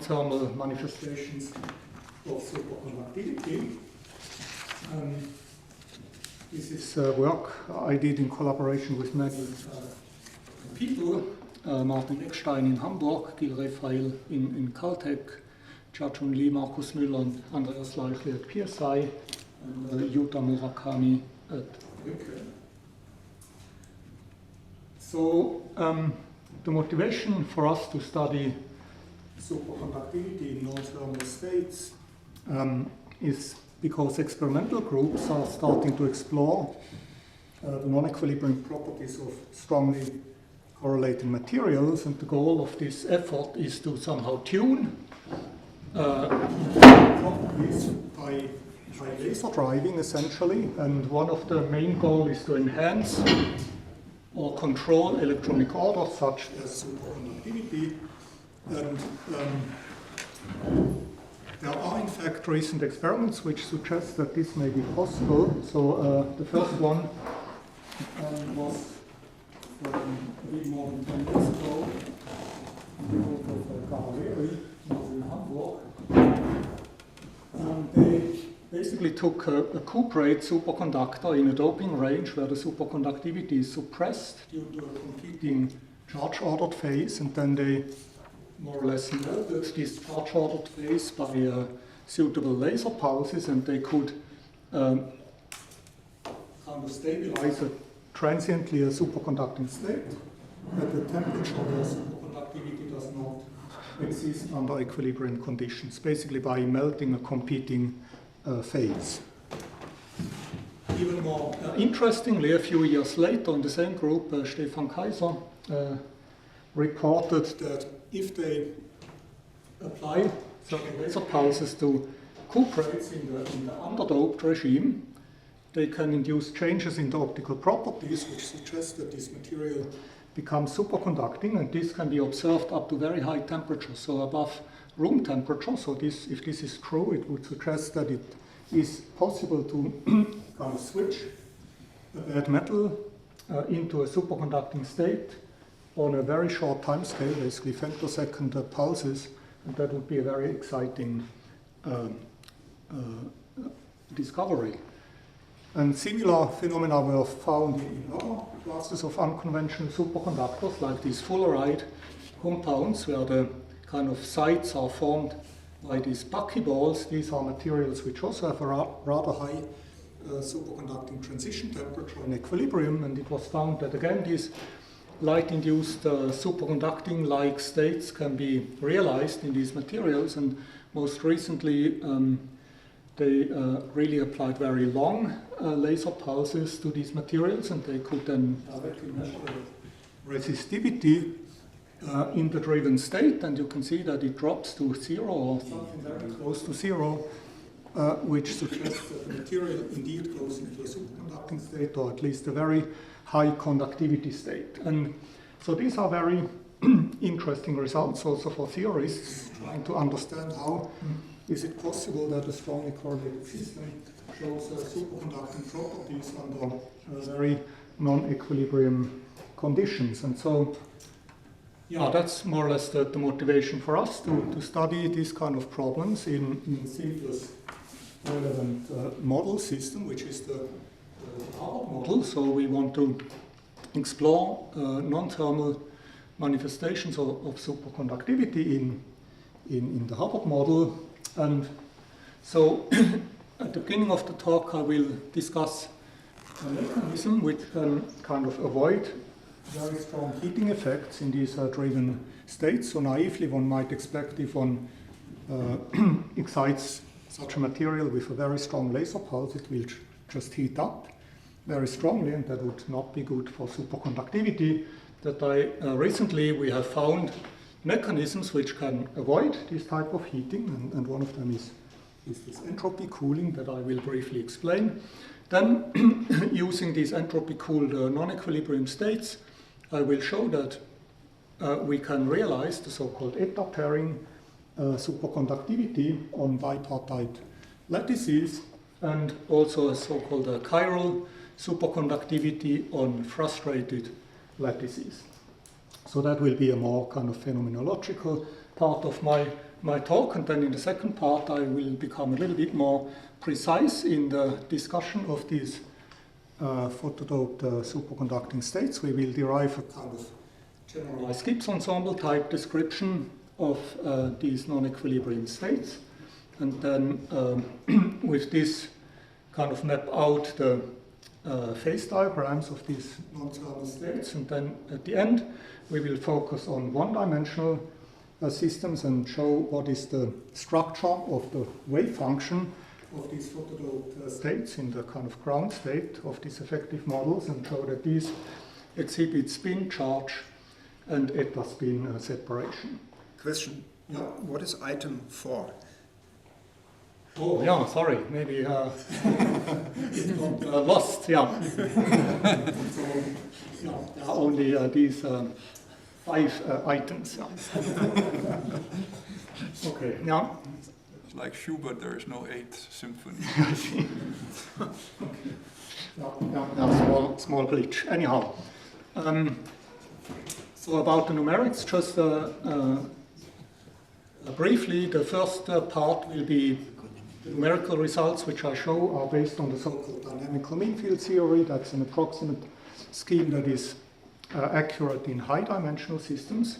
non-thermal manifestations of superconductivity. This is work I did in collaboration with many people, Martin Eckstein in Hamburg, Gil Raphael in Caltech, Jiajun Li, Markus Müller, and Andreas Leichli at PSI, and Yuta Murakami at Brücke. So the motivation for us to study superconductivity in non-thermal states is because experimental groups are starting to explore the non-equilibrium properties of strongly correlating materials, and the goal of this effort is to somehow tune properties by laser driving, essentially, and one of the main goals is to enhance or control electronic orders such as superconductivity. And there are in fact recent experiments which suggest that this may be possible. So the first one was a bit more than 10 years ago in the group of Cavalieri in Hamburg. They basically took a cuprate superconductor in a doping range where the superconductivity is suppressed due to a competing charge-ordered phase, and then they more or less melted this charge-ordered phase by suitable laser pulses, and they could kind of stabilize transiently a superconducting state at the temperature where superconductivity does not exist under equilibrium conditions, basically by melting a competing phase. Even more interestingly, a few years later in the same group, Stefan Kaiser reported that if they apply certain laser pulses to cuprates in the underdoped regime, they can induce changes in the optical properties which suggest that this material becomes superconducting, and this can be observed up to very high temperatures, so above room temperature. So this, if this is true, it would suggest that it is possible to kind of switch a bad metal into a superconducting state on a very short time scale, basically femtosecond pulses, and that would be a very exciting discovery. And similar phenomena were found in other classes of unconventional superconductors, like these fulleride compounds, where the kind of sites are formed by these buckyballs. These are materials which also have a rather high superconducting transition temperature and equilibrium, and it was found that again these light-induced superconducting-like states can be realized in these materials, and most recently they really applied very long laser pulses to these materials, and they could then directly measure the resistivity in the driven state, and you can see that it drops to 0 or something very close to 0, which suggests that the material indeed goes into a superconducting state, or at least a very high conductivity state. And so these are very interesting results also for theorists trying to understand how is it possible that a strongly correlated system shows superconducting properties under very non-equilibrium conditions. And so, yeah, that's more or less the motivation for us to study these kind of problems in the simplest relevant model system, which is the Hubbard model. So we want to explore non-thermal manifestations of superconductivity in the Hubbard model. And so at the beginning of the talk I will discuss a mechanism which can kind of avoid very strong heating effects in these driven states. So naively one might expect if one excites such a material with a very strong laser pulse, it will just heat up very strongly, and that would not be good for superconductivity. That recently we have found mechanisms which can avoid this type of heating, and one of them is this entropy cooling that I will briefly explain. Then, using these entropy-cooled non-equilibrium states, I will show that we can realize the so-called eta-pairing superconductivity on bipartite lattices, and also a so-called chiral superconductivity on frustrated lattices. So that will be a more kind of phenomenological part of my my talk, and then in the second part I will become a little bit more precise in the discussion of these photodoped superconducting states. We will derive a kind of generalized Gibbs ensemble type description of these non-equilibrium states, and then with this kind of map out the phase diagrams of these non-thermal states, and then at the end we will focus on one-dimensional systems and show what is the structure of the wave function of these photodoped states in the kind of ground state of these effective models, and show that these exhibit spin, charge, and eta spin separation. Question. Yeah. What is item 4? Oh, yeah, sorry, maybe it got lost, yeah. So, yeah, there are only these 5 items. Yeah. Okay, yeah. It's like Schubert, there is no 8th symphony. Yeah, small glitch. Anyhow, so about the numerics, just briefly, the first part will be the numerical results which I show are based on the so-called dynamical mean field theory. That's an approximate scheme that is accurate in high-dimensional systems,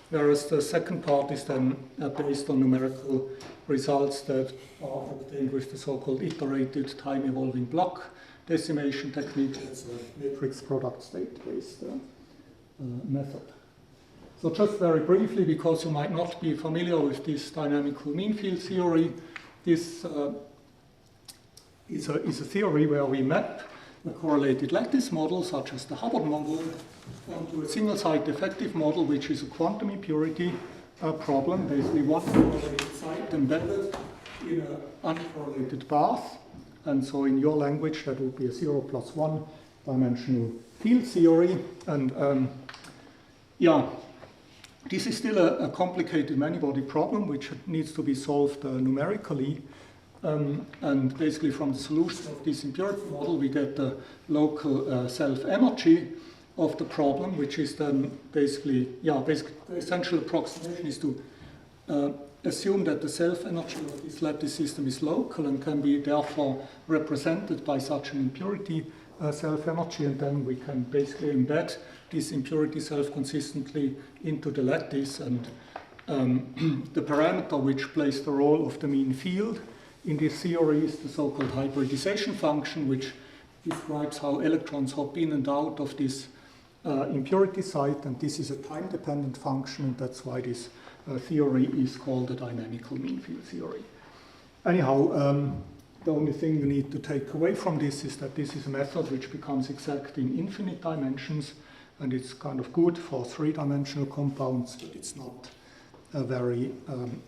whereas the second part is then based on numerical results that are obtained with the so-called iterated time-evolving block decimation technique. That's a matrix product state-based method. So just very briefly, because you might not be familiar with this dynamical mean field theory, this is a theory where we map a correlated lattice model, such as the Hubbard model, onto a single-site effective model, which is a quantum impurity problem, basically one correlated site embedded in an uncorrelated path. And so in your language, that would be a 0+1 dimensional field theory. And yeah, this is still a complicated many-body problem which needs to be solved numerically. And basically from the solution of this impurity model, we get the local self-energy of the problem, which is then basically the essential approximation is to assume that the self-energy of this lattice system is local and can be therefore represented by such an impurity self-energy, and then we can basically embed this impurity self-consistently into the lattice, and the parameter which plays the role of the mean field in this theory is the so-called hybridization function, which describes how electrons hop in and out of this impurity site, and this is a time-dependent function, and that's why this theory is called the dynamical mean field theory. Anyhow, the only thing you need to take away from this is that this is a method which becomes exact in infinite dimensions, and it's kind of good for 3-dimensional compounds, but it's not very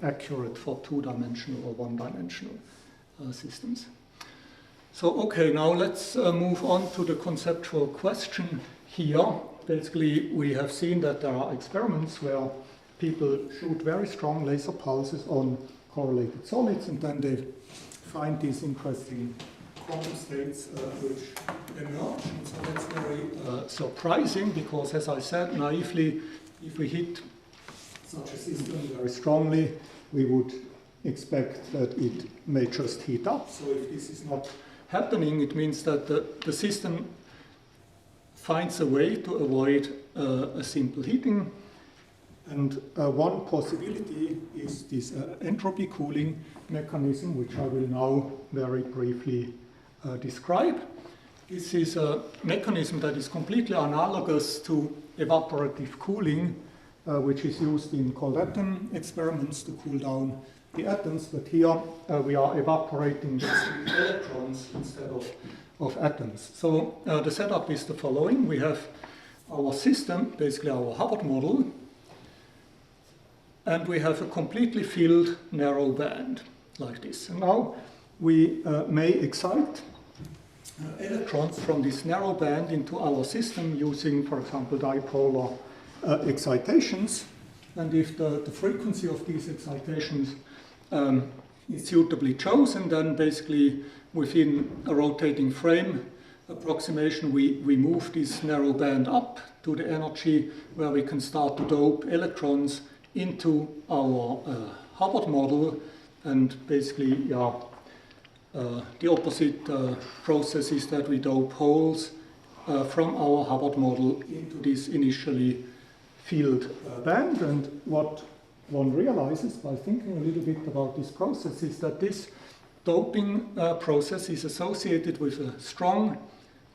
accurate for 2-dimensional or 1-dimensional systems. So, okay, now let's move on to the conceptual question here. Basically, we have seen that there are experiments where people shoot very strong laser pulses on correlated solids, and then they find these interesting quantum states which emerge. And so that's very surprising, because, as I said naively, if we hit such a system very strongly, we would expect that it may just heat up. So if this is not happening, it means that the system finds a way to avoid a simple heating. And one possibility is this entropy cooling mechanism, which I will now very briefly describe. This is a mechanism that is completely analogous to evaporative cooling, which is used in cold atom experiments to cool down the atoms, but here we are evaporating electrons instead of atoms. So the setup is the following. We have our system, basically our Hubbard model, and we have a completely filled narrow band like this. And now we may excite electrons from this narrow band into our system using, for example, dipolar excitations. And if the frequency of these excitations is suitably chosen, then basically within a rotating frame approximation, we move this narrow band up to the energy where we can start to dope electrons into our Hubbard model, and basically, yeah, the opposite process is that we dope holes from our Hubbard model into this initially filled band. And what one realizes by thinking a little bit about this process is that this doping process is associated with a strong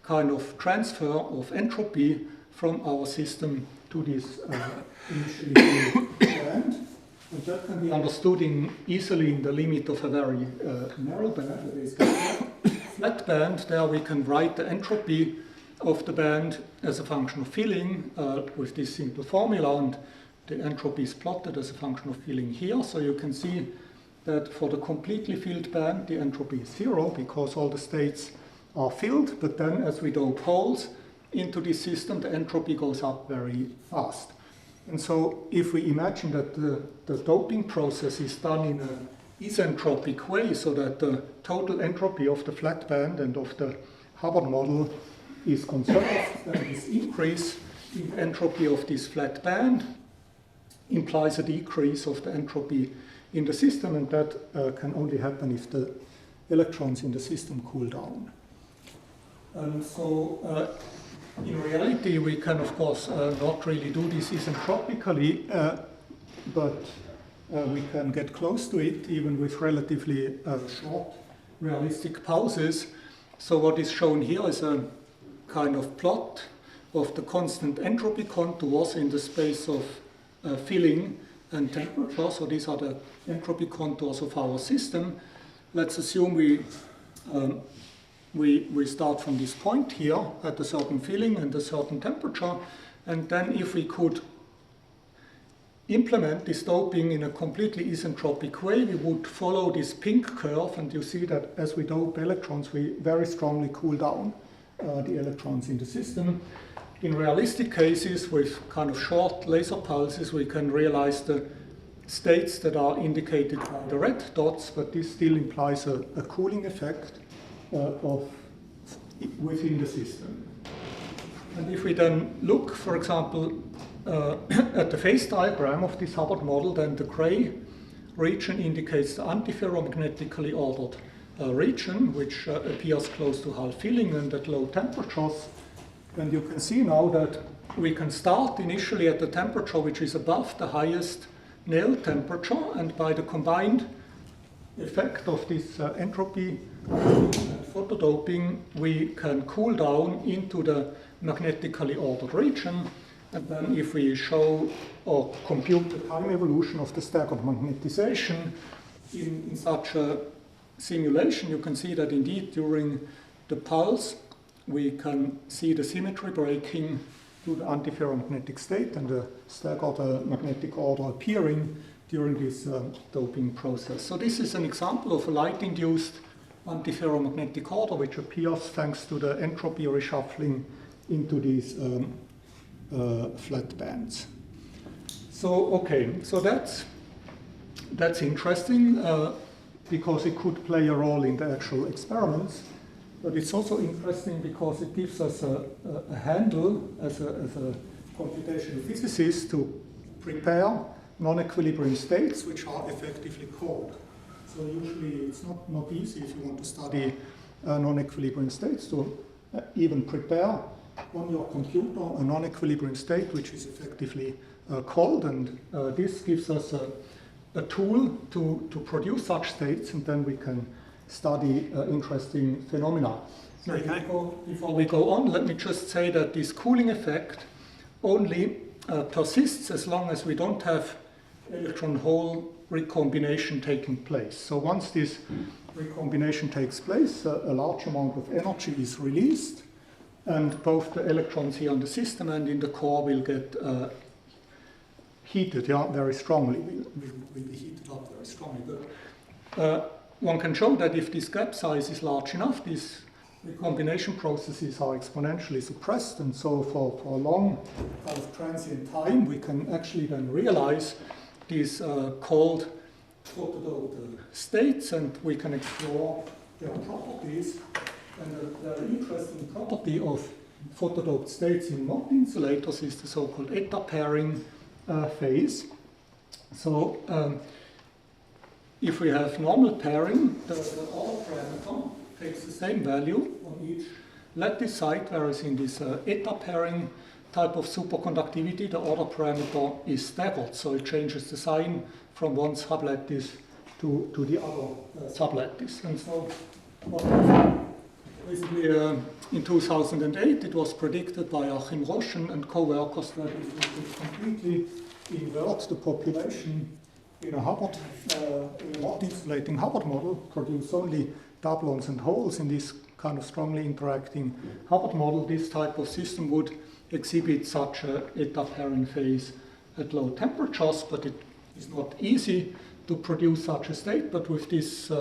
kind of transfer of entropy from our system to this initially filled band. And that can be understood easily in the limit of a very narrow band. There is a flat band. There we can write the entropy of the band as a function of filling with this simple formula, and the entropy is plotted as a function of filling here. So you can see that for the completely filled band, the entropy is 0 because all the states are filled. But then as we dope holes into this system, the entropy goes up very fast. And so if we imagine that the doping process is done in an isentropic way, so that the total entropy of the flat band and of the Hubbard model is conserved, then this increase in entropy of this flat band implies a decrease of the entropy in the system, and that can only happen if the electrons in the system cool down. And so in reality, we can, of course, not really do this isentropically, but we can get close to it even with relatively short realistic pulses. So what is shown here is a kind of plot of the constant entropy contours in the space of filling and temperature. So these are the entropy contours of our system. Let's assume we start from this point here at a certain filling and a certain temperature, and then if we could implement this doping in a completely isentropic way, we would follow this pink curve, and you see that as we dope electrons, we very strongly cool down the electrons in the system. In realistic cases, with kind of short laser pulses, we can realize the states that are indicated by the red dots, but this still implies a cooling effect within the system. And if we then look, for example, at the phase diagram of this Hubbard model, then the gray region indicates the antiferromagnetically ordered region, which appears close to half filling and at low temperatures. And you can see now that we can start initially at the temperature which is above the highest nail temperature, and by the combined effect of this entropy and photodoping, we can cool down into the magnetically ordered region. And then if we show or compute the time evolution of the staggered magnetization in such a simulation, you can see that indeed during the pulse we can see the symmetry breaking to the antiferromagnetic state and the staggered magnetic order appearing during this doping process. So this is an example of a light-induced antiferromagnetic order which appears thanks to the entropy reshuffling into these flat bands. So okay, so that's interesting because it could play a role in the actual experiments, but it's also interesting because it gives us a handle as a computational physicist to prepare non-equilibrium states which are effectively cold. So usually it's not easy if you want to study non-equilibrium states to even prepare on your computer a non-equilibrium state which is effectively cold, and this gives us a tool to produce such states, and then we can study interesting phenomena. Before we go on, let me just say that this cooling effect only persists as long as we don't have electron-hole recombination taking place. So once this recombination takes place, a large amount of energy is released, and both the electrons here in the system and in the core will get heated very strongly, will be heated up very strongly. But one can show that if this gap size is large enough, these recombination processes are exponentially suppressed, and so for a long kind of transient time, we can actually then realize these cold photodoped states, and we can explore their properties. And the interesting property of photodoped states in Mott insulators is the so-called eta pairing phase. So if we have normal pairing, the order parameter takes the same value on each lattice site, whereas in this eta pairing type of superconductivity, the order parameter is staggered, so it changes the sign from one sublattice to the other sublattice. And so, basically, in 2008, it was predicted by Achim Roche and co-workers that it would completely invert the population in a Hubbard, in a Mott insulating Hubbard model, produce only doublons and holes in this kind of strongly interacting Hubbard model. This type of system would exhibit such a eta pairing phase at low temperatures, but it is not easy to produce such a state. But with this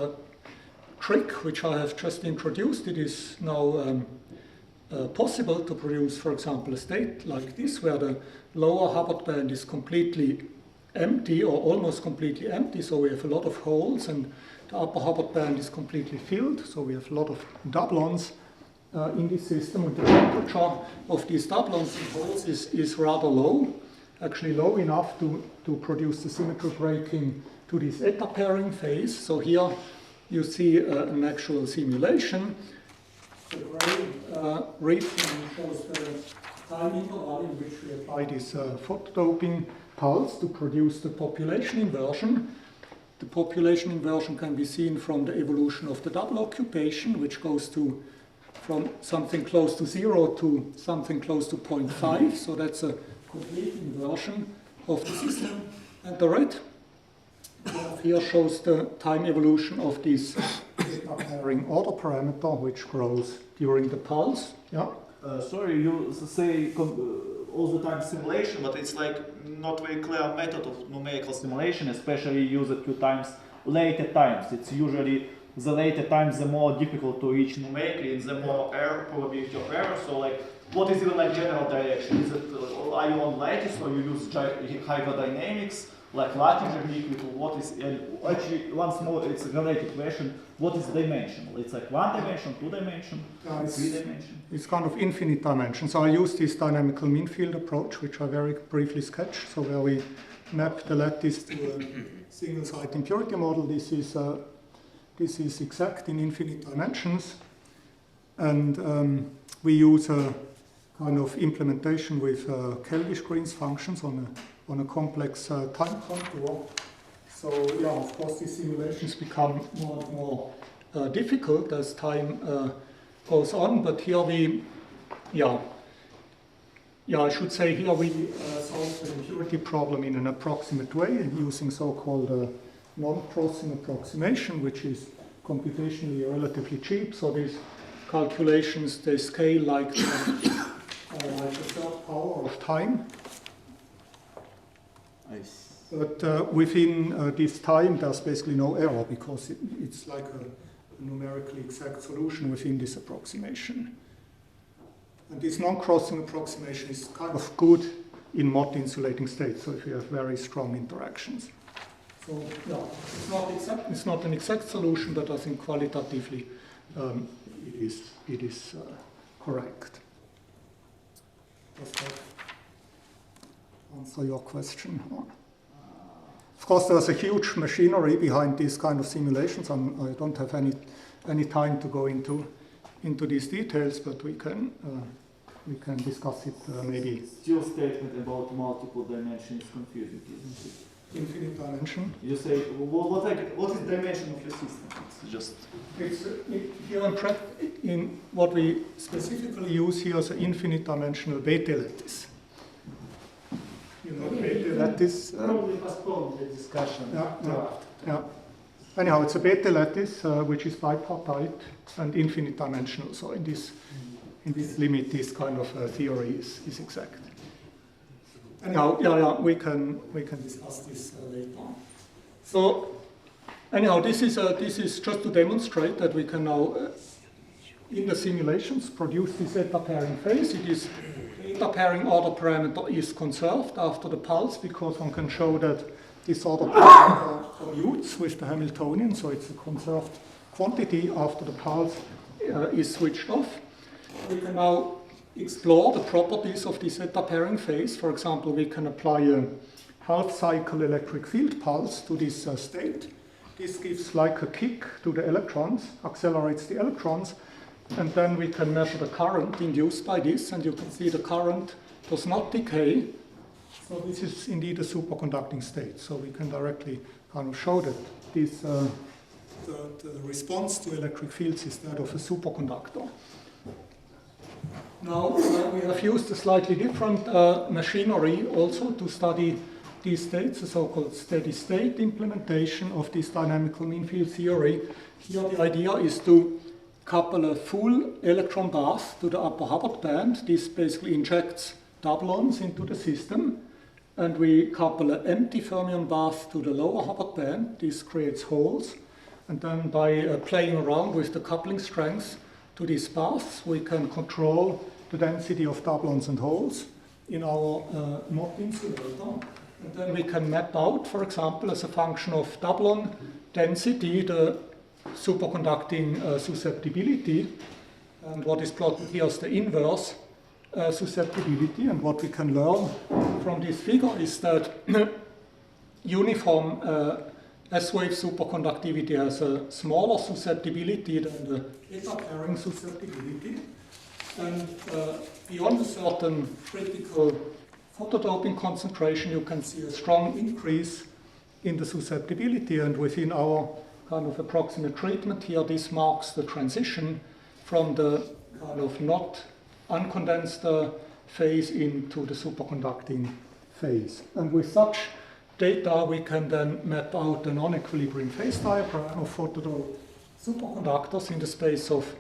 trick, which I have just introduced, it is now possible to produce, for example, a state like this, where the lower Hubbard band is completely empty or almost completely empty, so we have a lot of holes, and the upper Hubbard band is completely filled, so we have a lot of doublons in this system, and the temperature of these doublons and holes is rather low, actually low enough to produce the symmetry breaking to this eta pairing phase. So here you see an actual simulation. The gray region shows the time interval in which we apply this photodoping pulse to produce the population inversion. The population inversion can be seen from the evolution of the double occupation, which goes from something close to 0 to something close to 0.5. So that's a complete inversion of the system. And the red graph here shows the time evolution of this pairing order parameter, which grows during the pulse. Yeah. Sorry, you say all the time simulation, but it's like not very clear method of numerical simulation, especially use a few times later times. It's usually the later times the more difficult to reach numerically and the more error probability of error. So like, what is even like general direction? Is it are you on lattice or you use hydrodynamics, like Latinger liquid? What is actually once more? It's a related question. What is dimensional? It's like 1 dimension, 2 dimension, 3 dimension. It's kind of infinite dimension. So I use this dynamical mean field approach, which I very briefly sketched. So where we map the lattice to a single site impurity model. This is exact in infinite dimensions, and we use a kind of implementation with Keldysh-Green's functions on a complex time contour. So yeah, of course, these simulations become more and more difficult as time goes on. But here I should say here we solve the impurity problem in an approximate way using so-called non-crossing approximation, which is computationally relatively cheap. So these calculations, they scale like the third power of time. But within this time, there's basically no error because it's like a numerically exact solution within this approximation. And this non-crossing approximation is kind of good in Mott insulating states, so if you have very strong interactions. So yeah, it's not an exact solution, but I think qualitatively it is correct. Does that answer your question? Of course, there's a huge machinery behind these kind of simulations, and I don't have any time to go into these details, but we can discuss it maybe. Your statement about multiple dimensions is confusing, isn't it? Infinite dimension. You say, what is the dimension of your system? It's here in what we specifically use here is an infinite dimensional Bethe lattice. You know, Bethe lattice. Probably postpone the discussion. Yeah. Anyhow, it's a Bethe lattice which is bipartite and infinite dimensional. So in this limit, this kind of theory is exact. Anyhow, we can discuss this later on. So, anyhow, this is just to demonstrate that we can now, in the simulations, produce this eta pairing phase. It is eta pairing order parameter is conserved after the pulse because one can show that this order parameter commutes with the Hamiltonian, so it's a conserved quantity after the pulse is switched off. We can now explore the properties of this eta pairing phase. For example, we can apply a half-cycle electric field pulse to this state. This gives like a kick to the electrons, accelerates the electrons, and then we can measure the current induced by this, and you can see the current does not decay. So this is indeed a superconducting state. So we can directly kind of show that this, the response to electric fields is that of a superconductor. Now we have used a slightly different machinery also to study these states, the so-called steady state implementation of this dynamical mean field theory. Here the idea is to couple a full electron bath to the upper Hubbard band. This basically injects doublons into the system. And we couple an empty fermion bath to the lower Hubbard band. This creates holes. And then by playing around with the coupling strengths to these baths, we can control the density of doublons and holes in our Mott insulator. And then we can map out, for example, as a function of doublon density, the superconducting susceptibility. And what is plotted here is the inverse susceptibility. And what we can learn from this figure is that uniform S-wave superconductivity has a smaller susceptibility than the eta-pairing susceptibility. And beyond a certain critical photodoping concentration, you can see a strong increase in the susceptibility. And within our kind of approximate treatment here, this marks the transition from the kind of not uncondensed phase into the superconducting phase. And with such data, we can then map out a non-equilibrium phase diagram of photodoped superconductors in the space of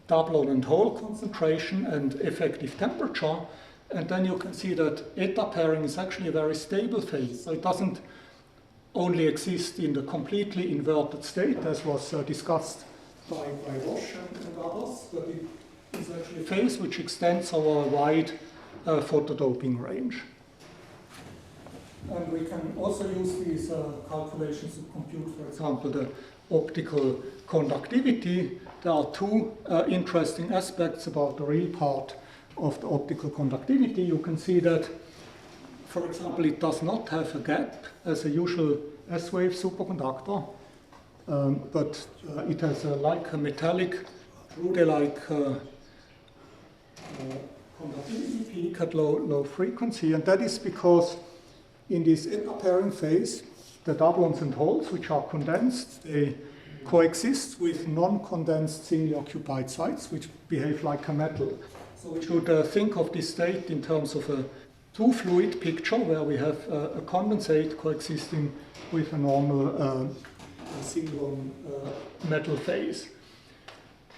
doublon and hole concentration and effective temperature. And then you can see that eta pairing is actually a very stable phase. So it doesn't only exist in the completely inverted state, as was discussed by Roche and others, but it is actually a phase which extends over a wide photodoping range. And we can also use these calculations to compute, for example, the optical conductivity. There are two interesting aspects about the real part of the optical conductivity. You can see that, for example, it does not have a gap as a usual S-wave superconductor, but it has like a metallic, Drude-like conductivity peak at low frequency, and that is because in this eta pairing phase, the doublons and holes, which are condensed, they coexist with non-condensed singly occupied sites, which behave like a metal. So we should think of this state in terms of a two-fluid picture where we have a condensate coexisting with a normal single metal phase.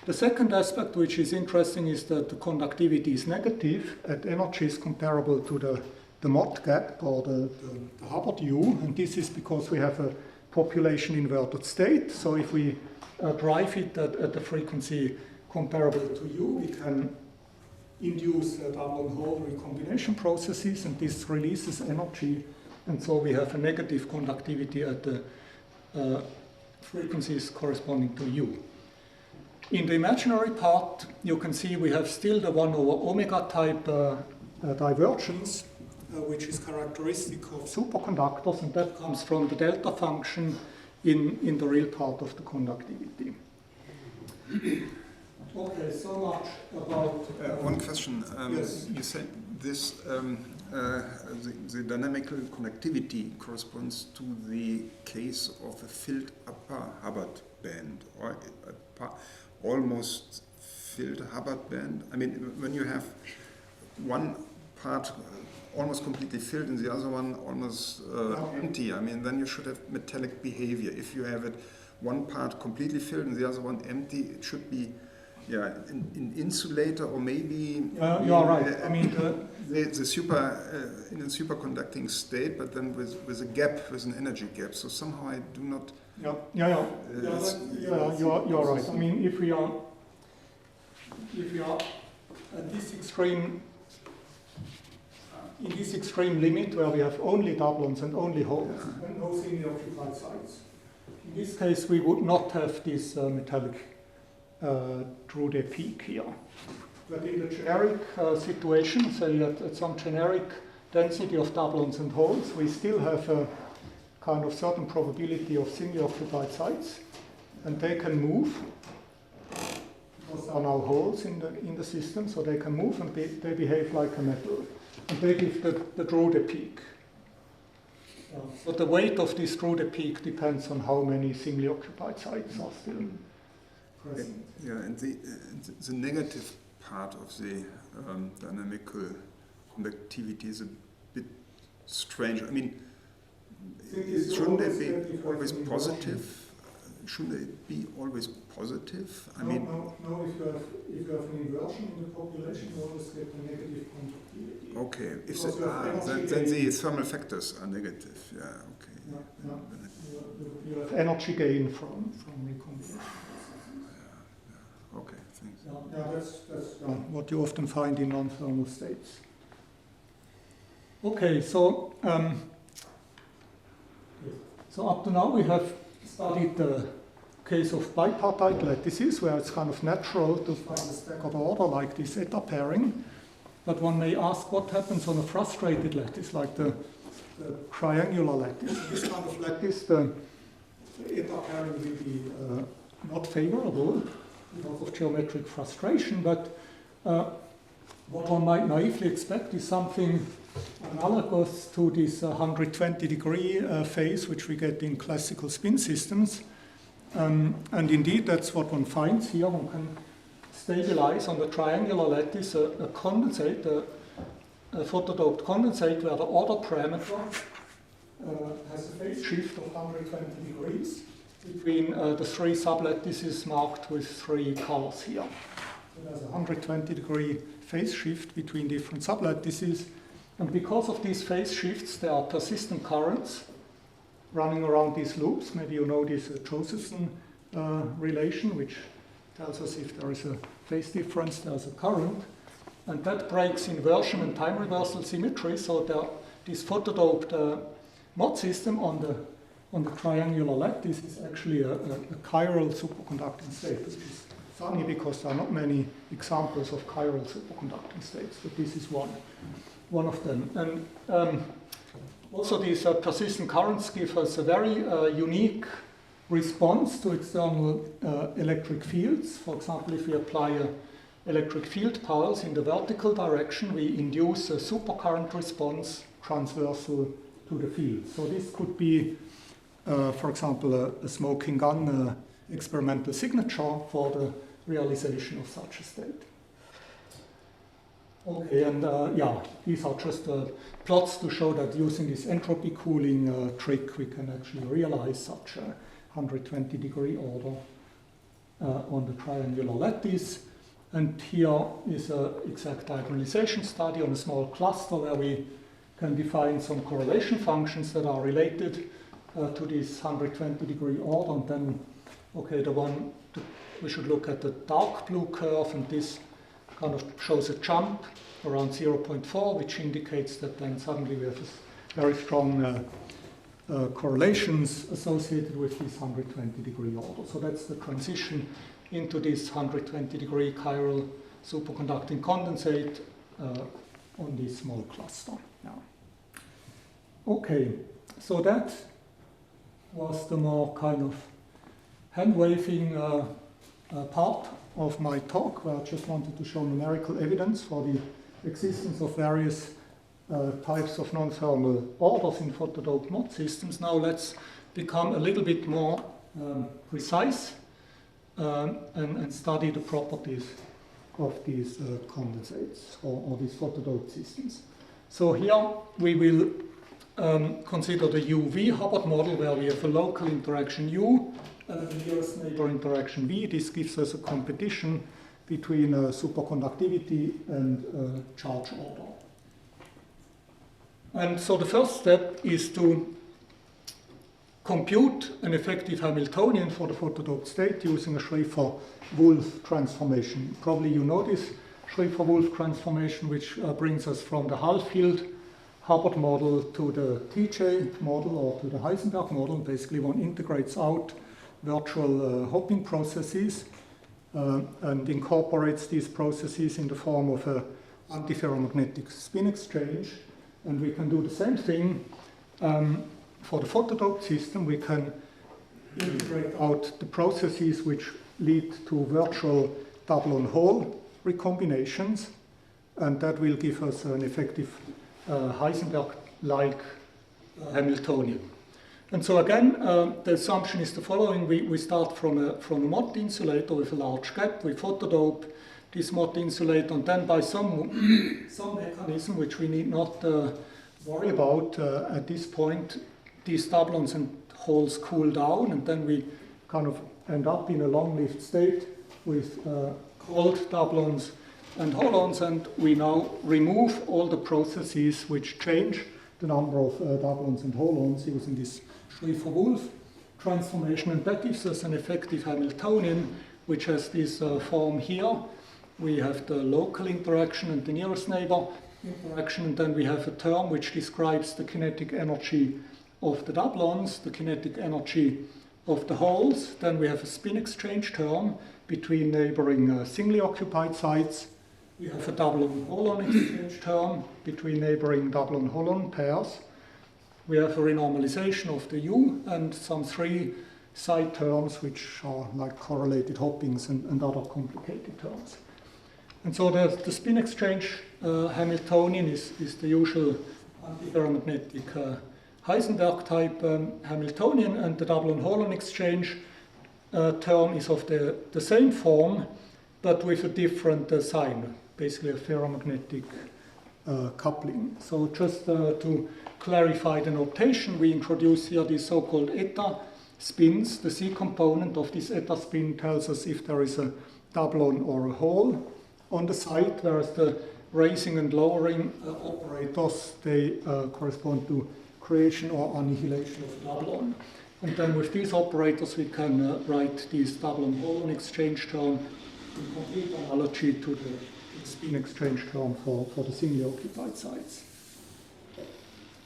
The second aspect, which is interesting, is that the conductivity is negative at energies comparable to the Mott gap or the Hubbard U, and this is because we have a population inverted state. So if we drive it at a frequency comparable to U, we can induce double hole recombination processes, and this releases energy, and so we have a negative conductivity at the frequencies corresponding to U. In the imaginary part, you can see we have still the 1 over omega type divergence, which is characteristic of superconductors, and that comes from the delta function in the real part of the conductivity. Okay, so much about... one question. Yes. You said this, the dynamical conductivity corresponds to the case of a filled upper Hubbard band, or almost filled Hubbard band. I mean, when you have one part almost completely filled and the other one almost empty, I mean, then you should have metallic behavior. If you have it one part completely filled and the other one empty, it should be an insulator, or maybe you are right. I mean, the super in a superconducting state, but then with a gap, with an energy gap. So somehow I do not. You're right. I mean, if we are at this extreme, in this extreme limit where we have only doublons and only holes and no singly occupied sites, in this case we would not have this metallic Drude peak here. But in the generic situation, say at some generic density of doublons and holes, we still have kind of certain probability of singly occupied sites, and they can move. Because there are now holes in the system, so they can move and they behave like a metal. And they give the Drude peak. So the weight of this Drude peak depends on how many singly occupied sites are still present. Yeah, and the negative part of the dynamical conductivity is a bit strange. I mean, shouldn't it be always positive? Shouldn't it be always positive? I mean, no. If you have an inversion in the population, you always get a negative conductivity. Okay, then the thermal factors are negative. Yeah, okay. Yeah. You have energy gain from recombination. Okay, thanks. Yeah, that's what you often find in non-thermal states. Okay, so up to now we have studied the case of bipartite lattices, where it's kind of natural to find a staggered order like this eta pairing. But one may ask what happens on a frustrated lattice, like the triangular lattice. This kind of lattice, the eta pairing will be not favorable because of geometric frustration, but what one might naively expect is something analogous to this 120-degree phase, which we get in classical spin systems. And indeed, that's what one finds here. One can stabilize on the triangular lattice a condensate, a photodoped condensate, where the order parameter has a phase shift of 120 degrees between the three sublattices marked with three colors here. So there's a 120-degree phase shift between different sublattices. And because of these phase shifts, there are persistent currents running around these loops. Maybe you know this Josephson relation, which tells us if there is a phase difference, there's a current. And that breaks inversion and time reversal symmetry, so this photodoped Mott system on the triangular lattice is actually a chiral superconducting state, which is funny because there are not many examples of chiral superconducting states, but this is one of them. And also these persistent currents give us a very unique response to external electric fields. For example, if we apply an electric field pulse in the vertical direction, we induce a supercurrent response transversal to the field. So this could be, for example, a smoking gun experimental signature for the realization of such a state. Okay, and these are just plots to show that using this entropy cooling trick, we can actually realize such a 120-degree order on the triangular lattice. And here is an exact diagonalization study on a small cluster where we can define some correlation functions that are related to this 120-degree order. And then, okay, we should look at the dark blue curve, and this kind of shows a jump around 0.4, which indicates that then suddenly we have this very strong correlations associated with this 120-degree order. So that's the transition into this 120-degree chiral superconducting condensate on this small cluster now. Okay, so that was the more kind of hand-waving part of my talk, where I just wanted to show numerical evidence for the existence of various types of non-thermal orders in photodoped Mott systems. Now let's become a little bit more precise and study the properties of these condensates or these photodoped systems. So here we will consider the UV Hubbard model, where we have a local interaction U and the nearest neighbor interaction V. This gives us a competition between superconductivity and charge order. And so the first step is to compute an effective Hamiltonian for the photodoped state using a Schrieffer-Wolff transformation. Probably you know this Schrieffer-Wolff transformation, which brings us from the Hall-field Hubbard model to the TJ model or to the Heisenberg model. Basically, one integrates out virtual hopping processes and incorporates these processes in the form of an antiferromagnetic spin exchange. And we can do the same thing for the photodoped system, we can integrate out the processes which lead to virtual double-on-hole recombinations, and that will give us an effective Heisenberg-like Hamiltonian. And so again, the assumption is the following. We start from a Mott insulator with a large gap. We photodope this Mott insulator, and then by some mechanism, which we need not worry about at this point, these doublons and holes cool down, and then we kind of end up in a long-lived state with cold doublons and holons, and we now remove all the processes which change the number of doublons and holons using this Schrieffer-Wulff transformation, and that gives us an effective Hamiltonian, which has this form here. We have the local interaction and the nearest neighbor interaction, and then we have a term which describes the kinetic energy of the doublons, the kinetic energy of the holes. Then we have a spin exchange term between neighboring singly occupied sites. We have a doublon-holon exchange term between neighboring doublon-holon pairs. We have a renormalization of the U and some 3 side terms which are like correlated hoppings and other complicated terms. And so the spin exchange Hamiltonian is the usual antiferromagnetic Heisenberg type Hamiltonian, and the doublon-holon exchange term is of the same form but with a different sign, basically a ferromagnetic coupling. So just to clarify the notation, we introduce here these so-called eta spins. The C component of this eta spin tells us if there is a doublon or a hole on the site, whereas the raising and lowering operators, they correspond to creation or annihilation of doublon. And then with these operators we can write this doublon-holon exchange term in complete analogy to the spin exchange term for the singly occupied sites.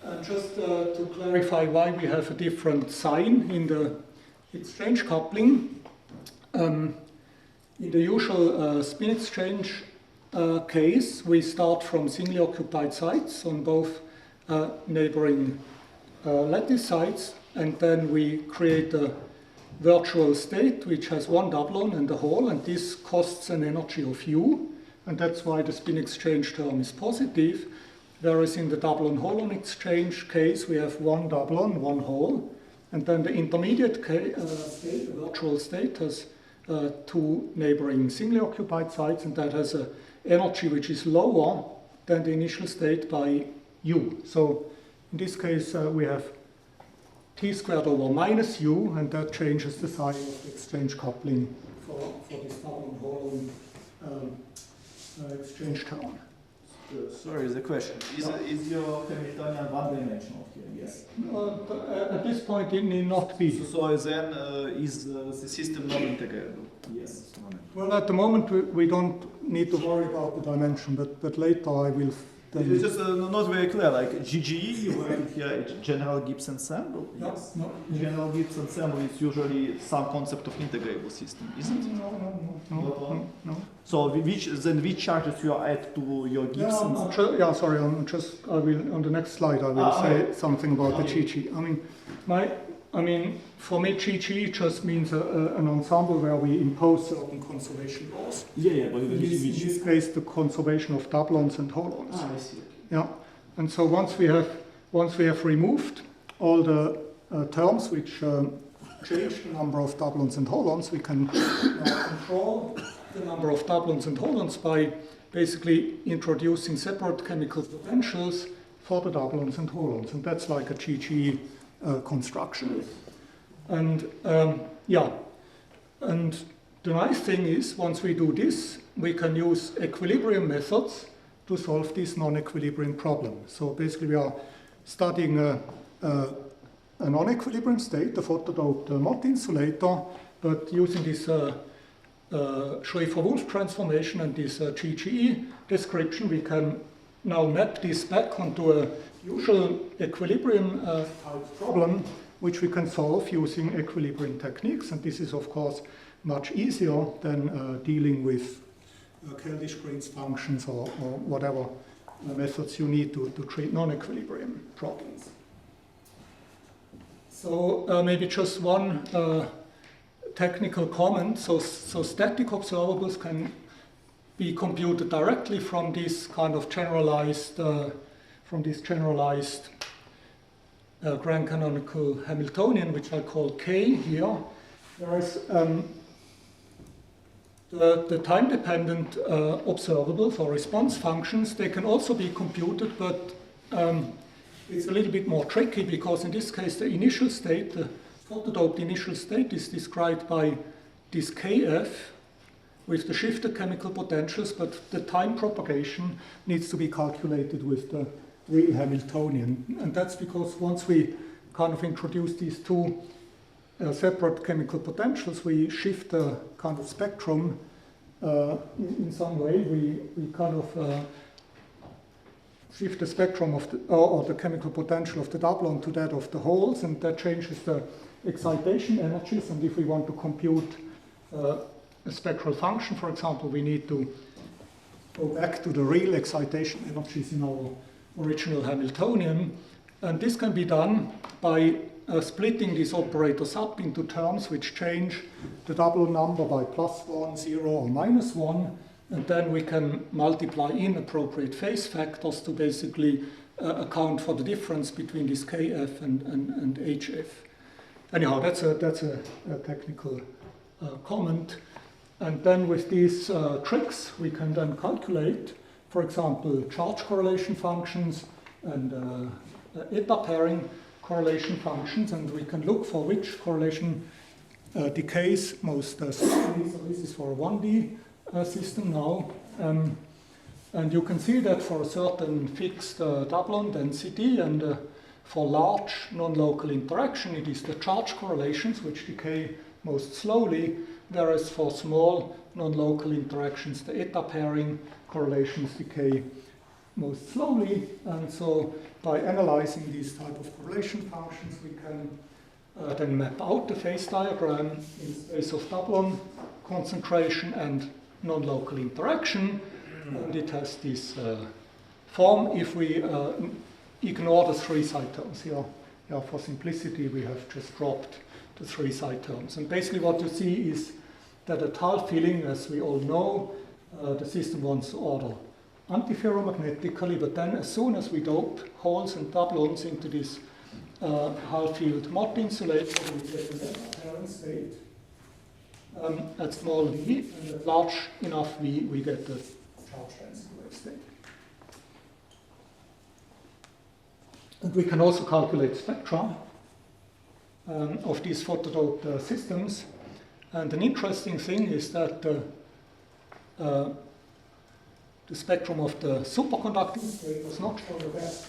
And just to clarify why we have a different sign in the exchange coupling, in the usual spin exchange case, we start from singly occupied sites on both neighboring lattice sites, and then we create a virtual state which has one doublon and a hole, and this costs an energy of U, and that's why the spin exchange term is positive. Whereas in the doublon-holon exchange case, we have one doublon, one hole, and then the intermediate state, the virtual state, has 2 neighboring singly occupied sites, and that has an energy which is lower than the initial state by U. So in this case, we have T squared over minus U, and that changes the sign of the exchange coupling for this doublon-holon exchange term. Sorry, the question. Is your Hamiltonian one-dimensional here? Yes. At this point, it need not be. So then is the system not integrable? Yes. Well, at the moment, we don't need to worry about the dimension, but later I will. It's just not very clear. Like GGE, you write here General Gibbs ensemble. Yes. No. General Gibbs ensemble is usually some concept of integrable system, isn't it? No. So which charges you add to your Gibbs? Sorry. I will on the next slide. I will say something about the GG. I mean, for me, GG just means an ensemble where we impose certain conservation laws. Yeah, but in this case, the conservation of doublons and holons. I see. Yeah, and so once we have removed all the terms which change the number of doublons and holons, we can control the number of doublons and holons by basically introducing separate chemical potentials for the doublons and holons, and that's like a GG construction. And and the nice thing is, once we do this, we can use equilibrium methods to solve this non-equilibrium problem. So basically we are studying a non-equilibrium state, the photodoped Mott insulator, but using this Schrieffer-Wulff transformation and this GGE description, we can now map this back onto a usual equilibrium type problem, which we can solve using equilibrium techniques. And this is, of course, much easier than dealing with Keldysh-Green's functions or whatever methods you need to treat non-equilibrium problems. So maybe just one technical comment. So static observables can be computed directly from this kind of generalized, grand canonical Hamiltonian, which I call K here. Whereas the time-dependent observables or response functions, they can also be computed, but it's a little bit more tricky because in this case the initial state, the photodoped initial state, is described by this Kf with the shifted chemical potentials, but the time propagation needs to be calculated with the real Hamiltonian. And that's because once we kind of introduce these two separate chemical potentials, we shift the kind of spectrum in some way. We kind of shift the spectrum of or the chemical potential of the doublon to that of the holes, and that changes the excitation energies. And if we want to compute a spectral function, for example, we need to go back to the real excitation energies in our original Hamiltonian. And this can be done by splitting these operators up into terms which change the double number by +1, 0, or -1. And then we can multiply in appropriate phase factors to basically account for the difference between this Kf and Hf. Anyhow, that's a technical comment. And then with these tricks, we can then calculate, for example, charge correlation functions and eta pairing correlation functions, and we can look for which correlation decays most slowly. So this is for a 1D system now. And you can see that for a certain fixed doublon density and for large non-local interaction, it is the charge correlations which decay most slowly, whereas for small non-local interactions, the eta pairing correlations decay most slowly. And so by analyzing these type of correlation functions, we can then map out the phase diagram in space of doublon concentration and non-local interaction. And it has this form if we ignore the three side terms here. Yeah, for simplicity, we have just dropped the three side terms. And basically what you see is that at Hall filling, as we all know, the system wants to order antiferromagnetically, but then as soon as we dope holes and doublons into this Hall-filled Mott insulator, we get an apparent state at small v, and at large enough v, we get the charge density wave state. And we can also calculate spectra of these photodoped systems. And an interesting thing is that the spectrum of the superconducting state does not show the best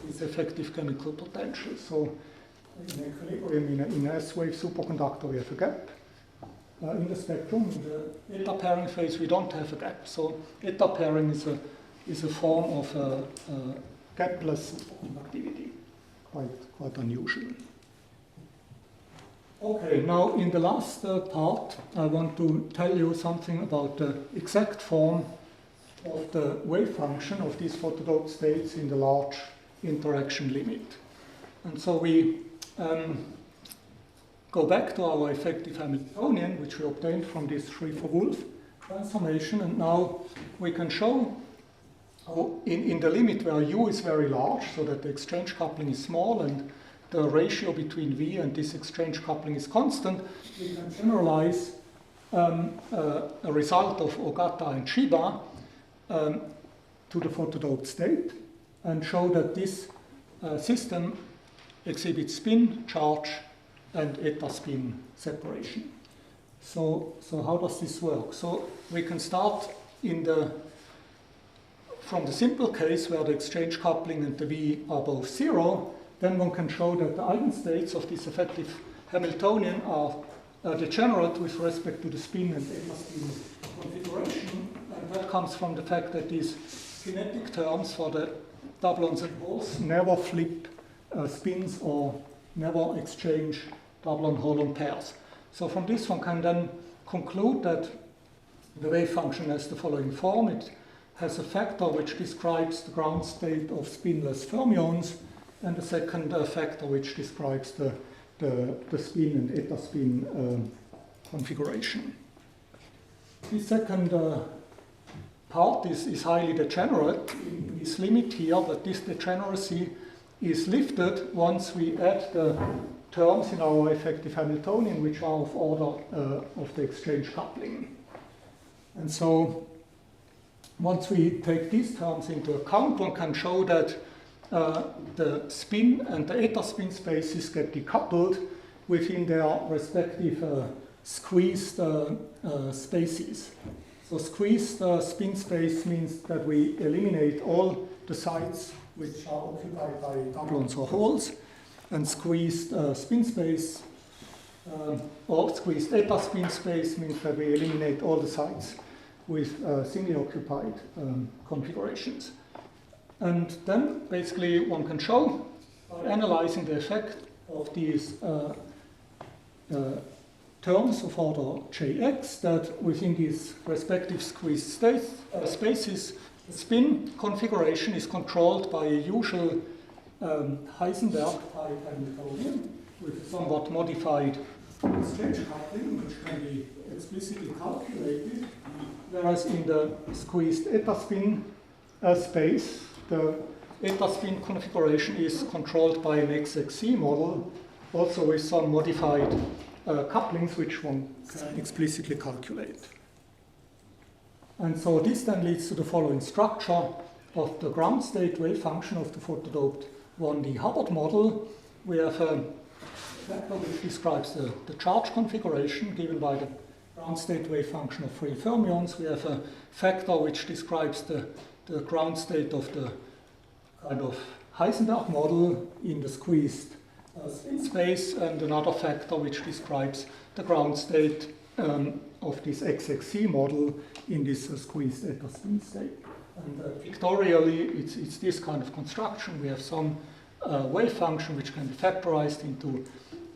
these effective chemical potential. So in equilibrium, in a S-wave superconductor, we have a gap in the spectrum. In the eta pairing phase, we don't have a gap. So eta pairing is a form of gapless superconductivity, quite unusual. Okay, now in the last part, I want to tell you something about the exact form of the wave function of these photodoped states in the large interaction limit. And so we go back to our effective Hamiltonian, which we obtained from this Schrieffer-Wulff transformation, and now we can show how in the limit where U is very large, so that the exchange coupling is small and the ratio between V and this exchange coupling is constant, we can generalize a result of Ogata and Chiba to the photodoped state and show that this system exhibits spin, charge, and eta spin separation. So how does this work? So we can start from the simple case where the exchange coupling and the V are both 0. Then one can show that the eigenstates of this effective Hamiltonian are degenerate with respect to the spin and eta spin configuration. And that comes from the fact that these kinetic terms for the doublons and holes never flip spins or never exchange doublon-holon pairs. So from this one can then conclude that the wave function has the following form. It has a factor which describes the ground state of spinless fermions, and a second factor which describes the the spin and eta spin configuration. The second part is highly degenerate in this limit here, but this degeneracy is lifted once we add the terms in our effective Hamiltonian which are of order of the exchange coupling. And so once we take these terms into account, one can show that the spin and the eta spin spaces get decoupled within their respective squeezed spaces. So squeezed spin space means that we eliminate all the sites which are occupied by doublons or holes, and squeezed spin space or squeezed eta spin space means that we eliminate all the sites with singly occupied configurations. And then basically one can show by analyzing the effect of these terms of order Jx that within these respective squeezed spaces, the spin configuration is controlled by a usual Heisenberg type Hamiltonian with a somewhat modified exchange coupling, which can be explicitly calculated, whereas in the squeezed eta spin space, the eta spin configuration is controlled by an XXC model, also with some modified couplings which one can explicitly calculate. And so this then leads to the following structure of the ground state wave function of the photodoped 1D Hubbard model. We have a vector which describes the charge configuration given by the ground state wave function of free fermions. We have a factor which describes the ground state of the kind of Heisenberg model in the squeezed spin space, and another factor which describes the ground state of this XXC model in this squeezed eta spin state. And pictorially, it's this kind of construction. We have some wave function which can be factorized into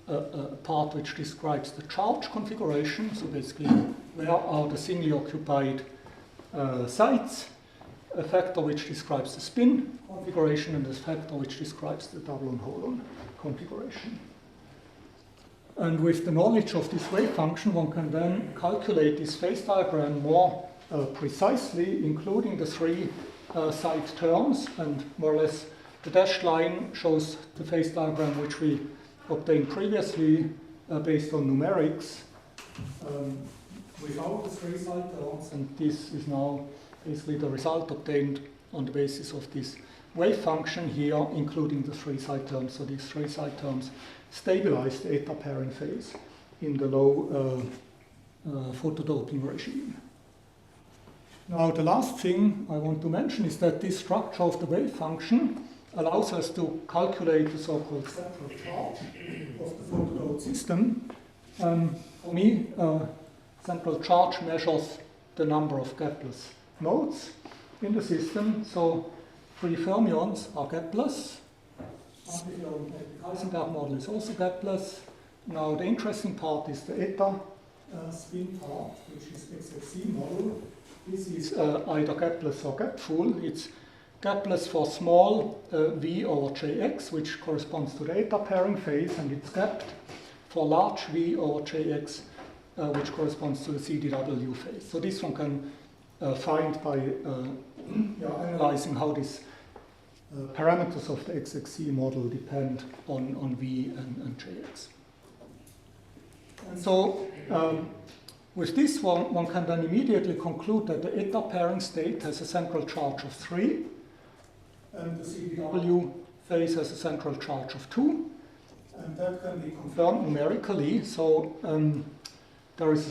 a part which describes the charge configuration. So basically, where are the singly occupied sites? A factor which describes the spin configuration, and a factor which describes the doublon-holon configuration. And with the knowledge of this wave function, one can then calculate this phase diagram more precisely, including the three side terms, and more or less the dashed line shows the phase diagram which we obtained previously based on numerics without the three side terms, and this is now basically the result obtained on the basis of this wave function here, including the three side terms. So these three side terms stabilize the eta pairing phase in the low photodoping regime. Now the last thing I want to mention is that this structure of the wave function allows us to calculate the so-called central charge of the photodoped system. For me, central charge measures the number of gapless modes in the system. So free fermions are gapless. The Heisenberg model is also gapless. Now the interesting part is the eta spin part, which is XXC model. This is either gapless or gapful. It's gapless for small v over jx, which corresponds to the eta pairing phase, and it's gapped for large v over jx, which corresponds to the CDW phase. So this one can find by analyzing how these parameters of the XXC model depend on v and jx. And so with this one can then immediately conclude that the eta pairing state has a central charge of 3, and the CDW phase has a central charge of 2, and that can be confirmed numerically. So there is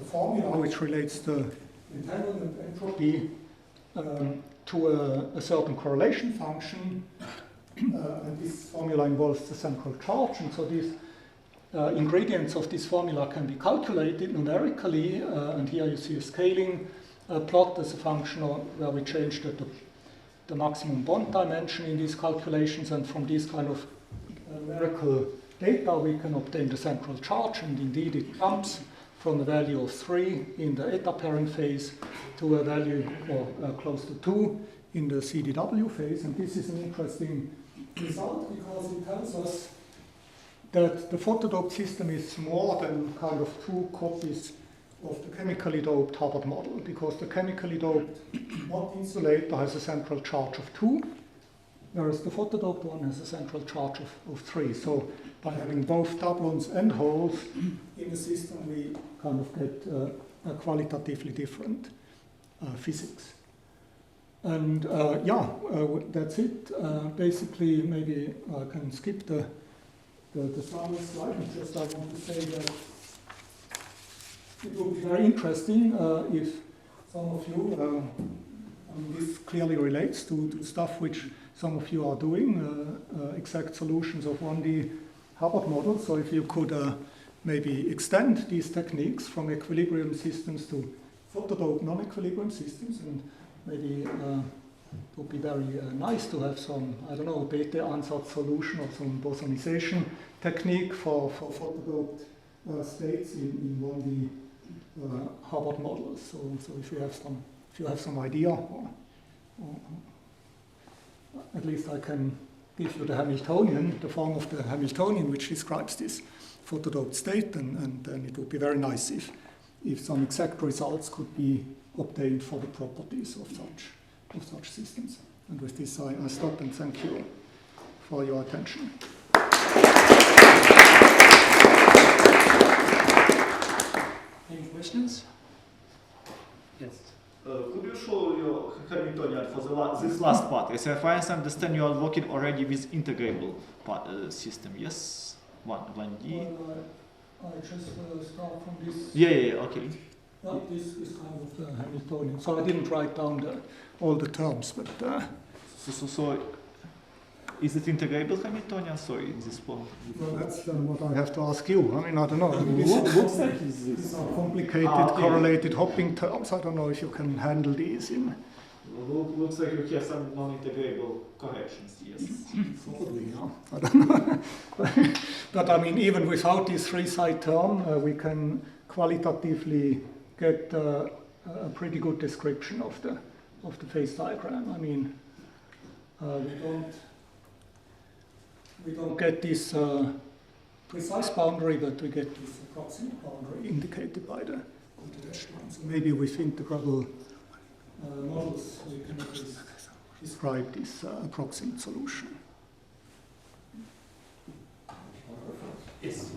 a formula which relates the entanglement entropy to a certain correlation function, and this formula involves the central charge, and so these ingredients of this formula can be calculated numerically, and here you see a scaling plot as a function where we change the maximum bond dimension in these calculations, and from these kind of numerical data we can obtain the central charge, and indeed it jumps from a value of 3 in the eta pairing phase to a value close to 2 in the CDW phase. And this is an interesting result because it tells us that the photodoped system is more than kind of 2 copies of the chemically doped Hubbard model, because the chemically doped Mott insulator has a central charge of 2, whereas the photodoped one has a central charge of 3. So by having both doublons and holes in the system, we kind of get a qualitatively different physics. And that's it. Basically, maybe I can skip the summary slide. Just I want to say that it would be very interesting if some of you, this clearly relates to stuff which some of you are doing, exact solutions of 1D Hubbard models. So if you could maybe extend these techniques from equilibrium systems to photodoped non-equilibrium systems, and maybe it would be very nice to have some, I don't know, beta ansatz solution or some bosonization technique for photodoped states in 1D Hubbard models. So if you have some idea, or at least I can give you the Hamiltonian, the form of the Hamiltonian which describes this photodoped state, and then it would be very nice if some exact results could be obtained for the properties of such systems. And with this I stop and thank you for your attention. Any questions? Yes. Could you show your Hamiltonian for this last part? As far as I understand, you are working already with integrable system, yes? 1D? I just start from this. Yeah, okay. Yeah, this is kind of the Hamiltonian. So I didn't write down all the terms, but... So is it integrable Hamiltonian? Sorry, in this form? Well, that's what I have to ask you. I mean, I don't know. Looks like These are complicated, correlated hopping terms. I don't know if you can handle these in... Looks like you have some non-integrable corrections, yes. Probably, yeah. I don't know. But I mean, even without this 3-side term, we can qualitatively get a pretty good description of the phase diagram. I mean, we don't get this precise boundary, but we get this approximate boundary indicated by the dashed line. So maybe with integrable models we can at least describe this approximate solution. Yes.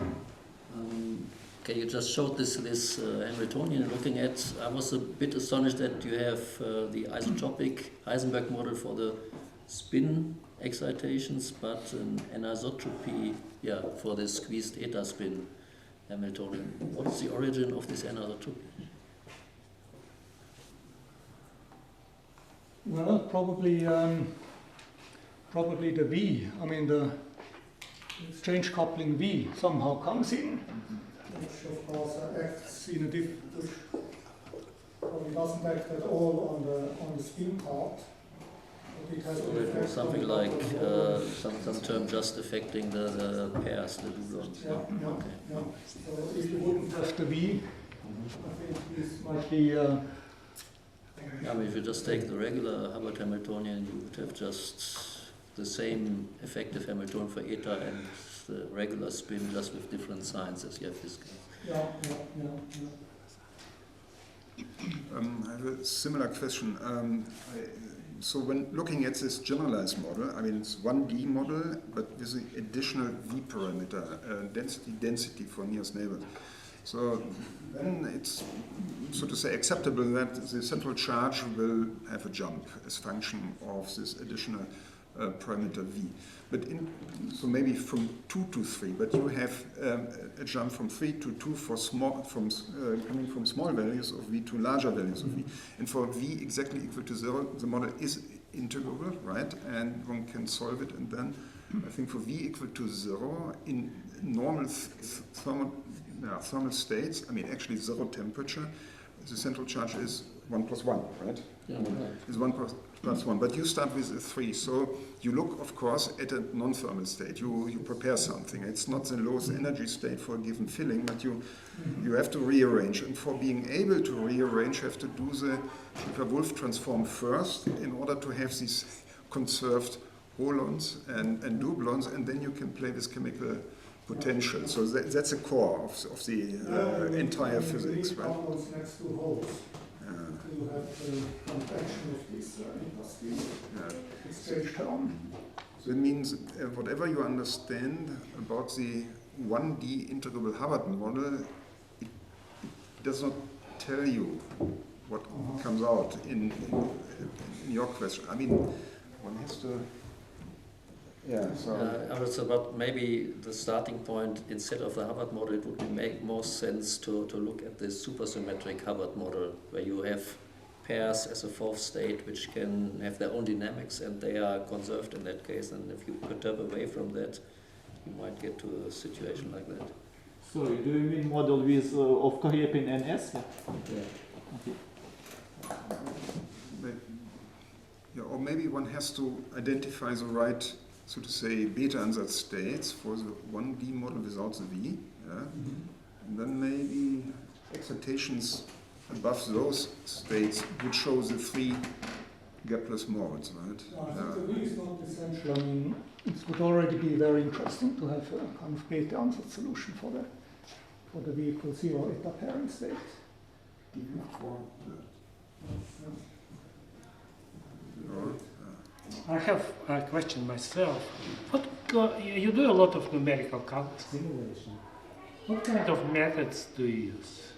Okay, you just showed this Hamiltonian looking at. I was a bit astonished that you have the isotropic Heisenberg model for the spin excitations, but an anisotropy for the squeezed eta spin Hamiltonian. What's the origin of this anisotropy? Well, probably the V. I mean, the exchange coupling V somehow comes in, which of course acts in a different. Probably doesn't act at all on the spin part. But it has So something like some term just affecting the pairs, the doublons. Yeah. Okay. Yeah. So if you wouldn't have the V, I think this might be. I mean, if you just take the regular Hubbard Hamiltonian, you would have just the same effective Hamiltonian for eta and the regular spin, just with different signs as you have this case. Yeah. I have a similar question. So when looking at this generalized model, I mean it's 1D model, but with the additional V parameter, density for nearest neighbor. So then it's, so to say, acceptable that the central charge will have a jump as function of this additional parameter V. But so maybe from 2 to 3, but you have a jump from 3 to 2 for coming from small values of V to larger values of V. And for V exactly equal to 0, the model is integrable, right? And one can solve it. And then I think for V equal to 0 in normal thermal states, I mean actually 0 temperature, the central charge is 1 plus 1, right? Yeah, right. Is 1 plus 1, but you start with a 3, so you look of course at a non-thermal state, you prepare something. It's not the lowest energy state for a given filling, but you have to rearrange, and for being able to rearrange you have to do the Schipper-Wolff transform first in order to have these conserved holons and doublons, and then you can play with chemical potential. So that's the core of the entire physics, right? Couplers next to holes. Yeah. You have the convection of this industry exchange term. So it means whatever you understand about the 1D integrable Hubbard model, it does not tell you what comes out in your question. I mean, one has to. Yeah, so. I was about maybe the starting point, instead of the Hubbard model, it would make more sense to look at the supersymmetric Hubbard model, where you have pairs as a fourth state which can have their own dynamics and they are conserved in that case. And if you perturb away from that, you might get to a situation like that. Sorry, do you mean model with of Koryepin and S? Yeah. Okay. Yeah, or maybe one has to identify the right, so to say, beta ansatz states for the 1D model without the V. Yeah? And then maybe excitations above those states would show the three gapless modes, right? I think the V is not essential. I mean, it would already be very interesting to have a kind of beta ansatz solution for the V equals 0 eta pairing state. I have a question myself. You do a lot of numerical simulation. What kind of methods do you use?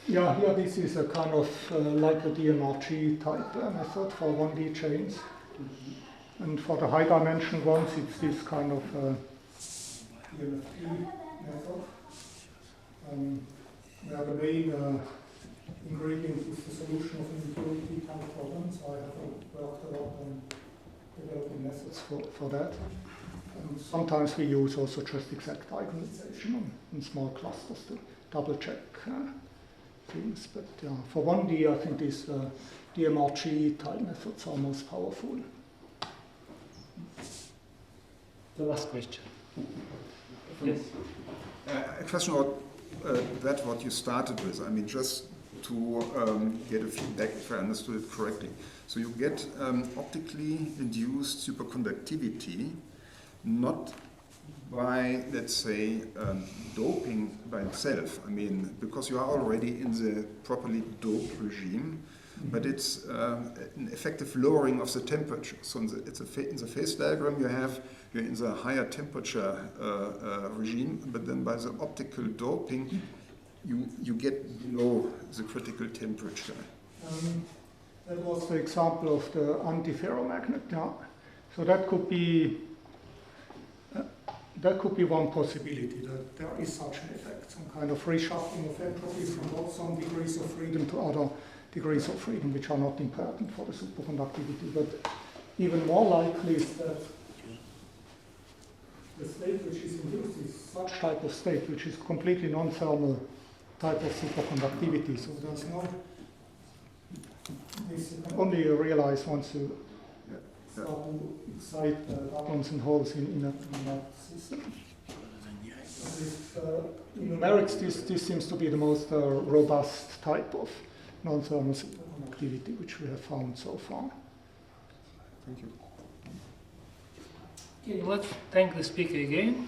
Yeah, here this is a kind of like a DMRG type method for 1D chains. And for the high dimension ones, it's this kind of DMFT method. Where the main ingredient is the solution of integrability kind of problems. I have worked a lot on developing methods for that. And sometimes we use also just exact eigenization in small clusters to double check things. But for 1D, I think these DMRG type methods are most powerful. The last question. Yes. A question about that what you started with. I mean, just to get a feedback if I understood it correctly. So you get optically induced superconductivity, not by, let's say, doping by itself. I mean, because you are already in the properly doped regime, but it's an effective lowering of the temperature. So in the phase diagram you're in the higher temperature regime, but then by the optical doping you get below the critical temperature. That was the example of the antiferromagnet. Yeah. So that could be one possibility, that there is such an effect, some kind of reshuffling of entropy from some degrees of freedom to other degrees of freedom, which are not important for the superconductivity. But even more likely is that the state which is induced is such type of state which is completely non-thermal type of superconductivity. So there's no, this you can only realize once you start to excite atoms and holes in that system. In numerics, this seems to be the most robust type of non-thermal superconductivity which we have found so far. Thank you. Okay, let's thank the speaker again.